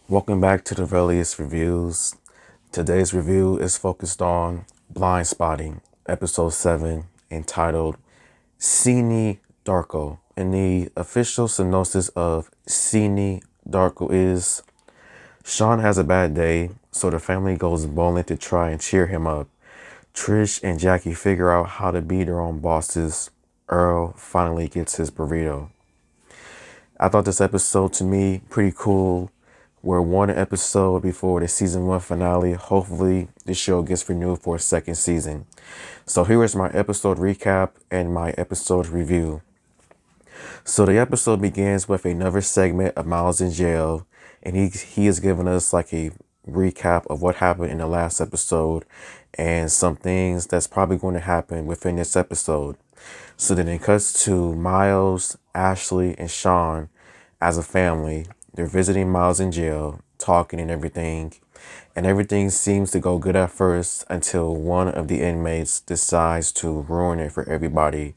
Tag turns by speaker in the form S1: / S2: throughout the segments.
S1: Welcome back to the Relius Reviews. Today's review is focused on Blindspotting, episode 7, entitled Seannie Darko. And the official synopsis of Seannie Darko is Sean has a bad day, so the family goes bowling to try and cheer him up. Trish and Jackie figure out how to be their own bosses. Earl finally gets his burrito. I thought this episode to me pretty cool. We're one episode before the season 1 finale. Hopefully the show gets renewed for a second season. So here is my episode recap and my episode review. So the episode begins with another segment of Miles in jail, and he is giving us like a recap of what happened in the last episode and some things that's probably going to happen within this episode. So then it cuts to Miles, Ashley, and Sean as a family. They're visiting Miles in jail, talking and everything. And everything seems to go good at first until one of the inmates decides to ruin it for everybody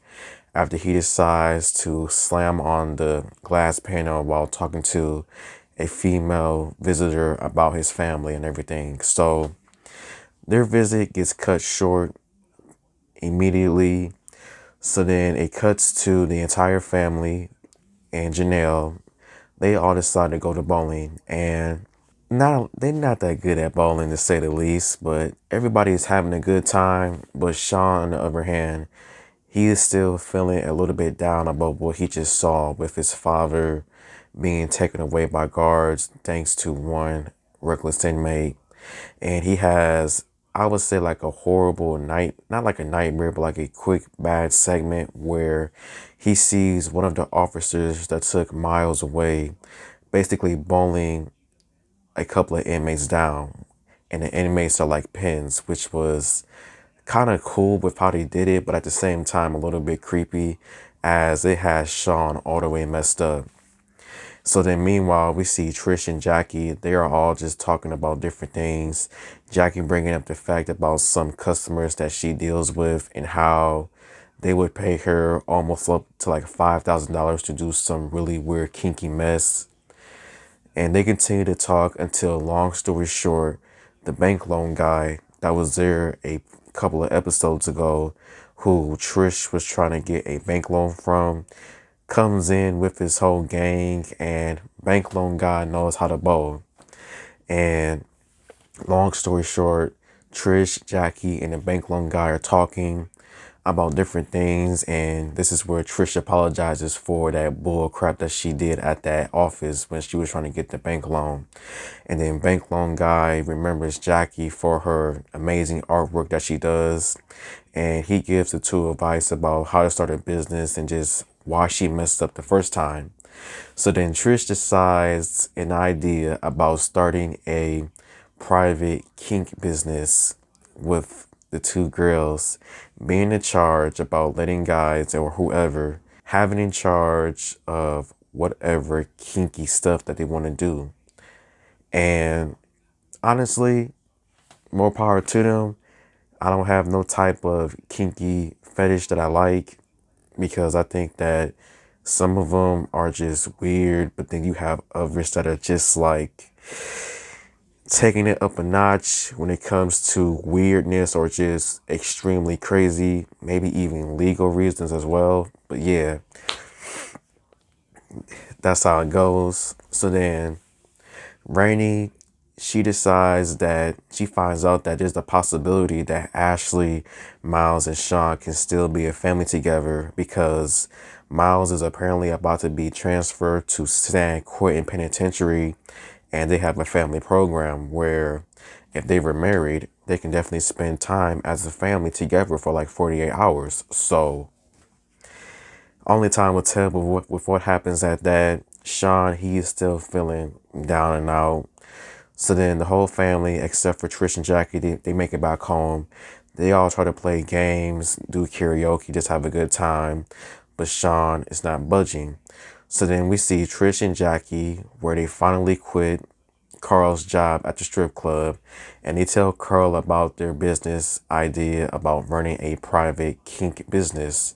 S1: after he decides to slam on the glass panel while talking to a female visitor about his family and everything. So their visit gets cut short immediately. So then it cuts to the entire family and Janelle. They all decide to go to bowling, and they're not that good at bowling to say the least, but everybody is having a good time. But Sean, on the other hand, he is still feeling a little bit down about what he just saw with his father being taken away by guards thanks to one reckless inmate. And he has, I would say, like a horrible night, not like a nightmare, but like a quick bad segment where he sees one of the officers that took Miles away basically bowling a couple of inmates down. And the inmates are like pins, which was kind of cool with how they did it, but at the same time a little bit creepy as it has Sean all the way messed up. So then meanwhile, we see Trish and Jackie. They are all just talking about different things. Jackie bringing up the fact about some customers that she deals with and how they would pay her almost up to like $5,000 to do some really weird kinky mess. And they continue to talk until, long story short, the bank loan guy that was there a couple of episodes ago, who Trish was trying to get a bank loan from, comes in with his whole gang, and bank loan guy knows how to bowl. And long story short, Trish, Jackie, and the bank loan guy are talking about different things, and this is where Trish apologizes for that bull crap that she did at that office when she was trying to get the bank loan. And then bank loan guy remembers Jackie for her amazing artwork that she does, and he gives the two advice about how to start a business and just why she messed up the first time. So then Trish decides an idea about starting a private kink business with the two girls being in charge about letting guys or whoever having in charge of whatever kinky stuff that they want to do. And honestly, more power to them. I don't have no type of kinky fetish that I like, because I think that some of them are just weird, but then you have others that are just like taking it up a notch when it comes to weirdness or just extremely crazy, maybe even legal reasons as well. But yeah, that's how it goes. So then Rainey, she decides that she finds out that there's a possibility that Ashley, Miles, and Sean can still be a family together, because Miles is apparently about to be transferred to San Quentin Penitentiary, and they have a family program where if they were married, they can definitely spend time as a family together for like 48 hours. So only time will tell with what happens at that. Sean, he is still feeling down and out. So then the whole family, except for Trish and Jackie, they make it back home. They all try to play games, do karaoke, just have a good time. But Sean is not budging. So then we see Trish and Jackie, where they finally quit Carl's job at the strip club, and they tell Carl about their business idea about running a private kink business.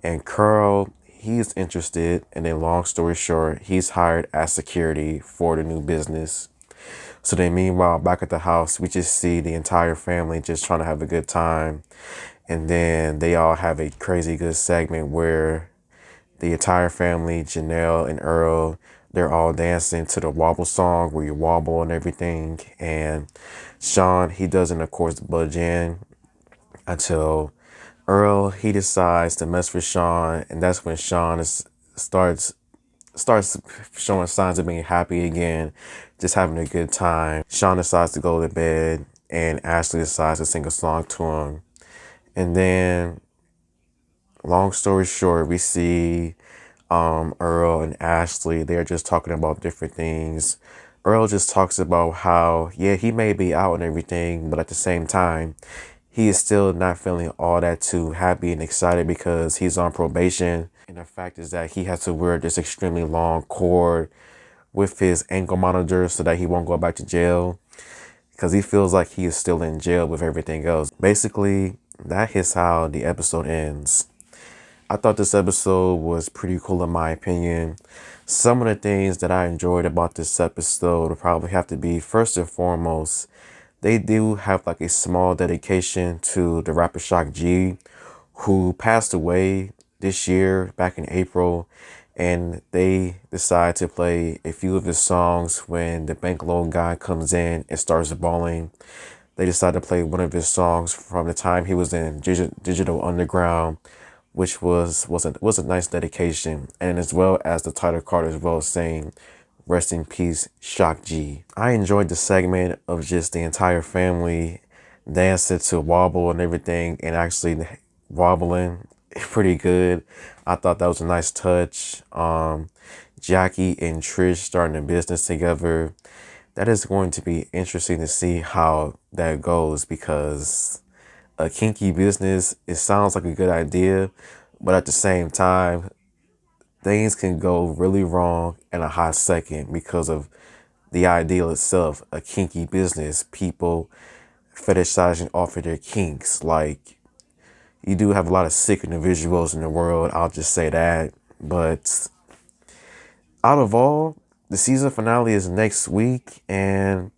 S1: And Carl, he's interested, and then long story short, he's hired as security for the new business. So then meanwhile, back at the house, we just see the entire family just trying to have a good time. And then they all have a crazy good segment where the entire family, Janelle and Earl, they're all dancing to the wobble song where you wobble and everything. And Sean, he doesn't, of course, budge in until Earl, he decides to mess with Sean. And that's when Sean starts starts showing signs of being happy again, just having a good time. Sean decides to go to bed, and Ashley decides to sing a song to him. And then, long story short, we see Earl and Ashley. They're just talking about different things. Earl just talks about how, yeah, he may be out and everything, but at the same time, he is still not feeling all that too happy and excited because he's on probation. And the fact is that he has to wear this extremely long cord with his ankle monitor so that he won't go back to jail because he feels like he is still in jail with everything else. Basically, that is how the episode ends. I thought this episode was pretty cool in my opinion. Some of the things that I enjoyed about this episode would probably have to be, first and foremost, they do have like a small dedication to the rapper Shock G, who passed away this year back in April. And they decide to play a few of his songs when the bank loan guy comes in and starts bawling. They decide to play one of his songs from the time he was in Digital Underground, which was a nice dedication, and as well as the title card as well, saying "Rest in peace, Shock G." I enjoyed the segment of just the entire family dancing to wobble and everything, and actually wobbling pretty good. I thought that was a nice touch. Jackie and Trish starting a business together. That is going to be interesting to see how that goes because a kinky business, it sounds like a good idea, but at the same time, things can go really wrong in a hot second because of the ideal itself. A kinky business, people fetishizing off of their kinks. Like, you do have a lot of sick individuals in the world, I'll just say that. But out of all, the season finale is next week, and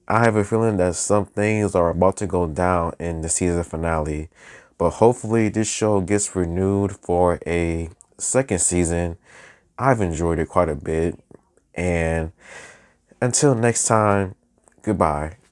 S1: I have a feeling that some things are about to go down in the season finale. But hopefully this show gets renewed for a second season. I've enjoyed it quite a bit. And until next time, goodbye.